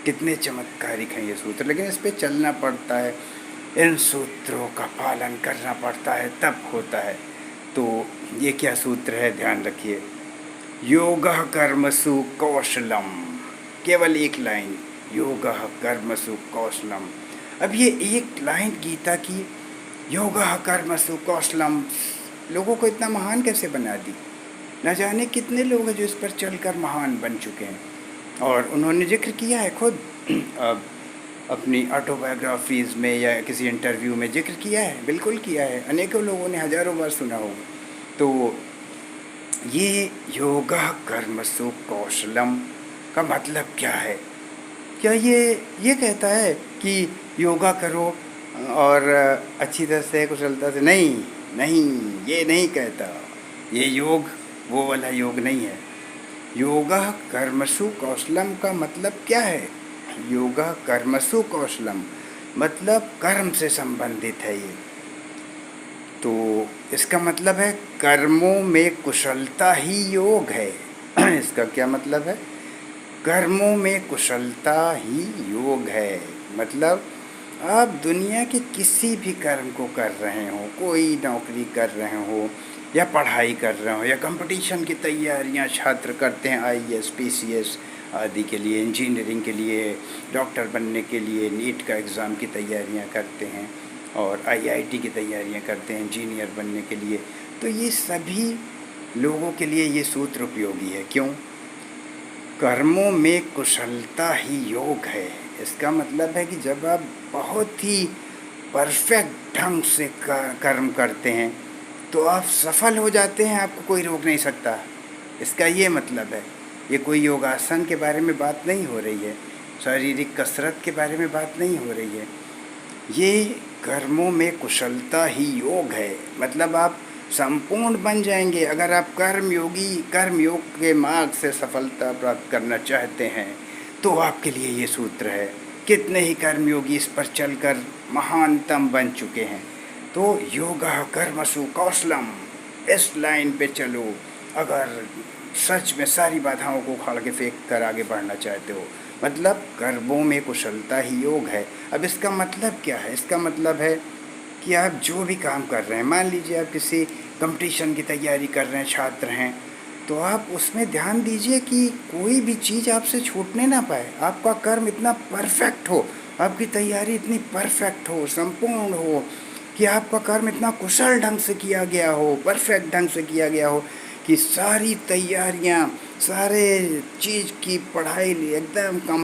कितने चमत्कारिक हैं ये सूत्र, लेकिन इस पे चलना पड़ता है, इन सूत्रों का पालन करना पड़ता है, तब होता है। तो ये क्या सूत्र है, ध्यान रखिए। योगः कर्मसु कौशलम, केवल एक लाइन, योगः कर्मसु कौशलम। अब ये एक लाइन गीता की, योगः कर्मसु कौशलम, लोगों को इतना महान कैसे बना दी। न जाने कितने लोग हैं जो इस पर चलकर महान बन चुके हैं। और उन्होंने जिक्र किया है खुद अपनी ऑटोबायोग्राफीज़ में या किसी इंटरव्यू में जिक्र किया है, बिल्कुल किया है, अनेकों लोगों ने हज़ारों बार सुना होगा। तो ये योगा कर्मसु कौशलम का मतलब क्या है? क्या ये कहता है कि योगा करो और अच्छी तरह से कुशलता से? नहीं नहीं, ये नहीं कहता। ये योग वो वाला योग नहीं है। योगा कर्मसु कौशलम का मतलब क्या है? योगा कर्मसु कौशलम मतलब कर्म से संबंधित है ये। तो इसका मतलब है कर्मों में कुशलता ही योग है। इसका क्या मतलब है? कर्मों में कुशलता ही योग है। मतलब आप दुनिया के किसी भी कर्म को कर रहे हो, कोई नौकरी कर रहे हो या पढ़ाई कर रहे हो या कंपटीशन की तैयारियां छात्र करते हैं, आईएएस पीसीएस आदि के लिए, इंजीनियरिंग के लिए, डॉक्टर बनने के लिए नीट का एग्ज़ाम की तैयारियां करते हैं और आईआईटी की तैयारियां करते हैं इंजीनियर बनने के लिए। तो ये सभी लोगों के लिए ये सूत्र उपयोगी है। क्यों? कर्मों में कुशलता ही योग है। इसका मतलब है कि जब आप बहुत ही परफेक्ट ढंग से कर्म करते हैं तो आप सफल हो जाते हैं, आपको कोई रोक नहीं सकता। इसका ये मतलब है। ये कोई योगासन के बारे में बात नहीं हो रही है, शारीरिक कसरत के बारे में बात नहीं हो रही है। ये कर्मों में कुशलता ही योग है। मतलब आप संपूर्ण बन जाएंगे अगर आप कर्मयोग के मार्ग से सफलता प्राप्त करना चाहते हैं। तो आपके लिए ये सूत्र है। कितने ही कर्मयोगी इस पर चलकर महानतम बन चुके हैं। तो योगा कर्मसु कौशलम, इस लाइन पे चलो अगर सच में सारी बाधाओं को उखाड़ के फेंक कर आगे बढ़ना चाहते हो। मतलब कर्मों में कुशलता ही योग है। अब इसका मतलब क्या है? इसका मतलब है कि आप जो भी काम कर रहे हैं, मान लीजिए आप किसी कंपटीशन की तैयारी कर रहे हैं, छात्र हैं, तो आप उसमें ध्यान दीजिए कि कोई भी चीज़ आपसे छूटने ना पाए। आपका कर्म इतना परफेक्ट हो, आपकी तैयारी इतनी परफेक्ट हो, संपूर्ण हो कि आपका कर्म इतना कुशल ढंग से किया गया हो, परफेक्ट ढंग से किया गया हो कि सारी तैयारियां, सारे चीज़ की पढ़ाई एकदम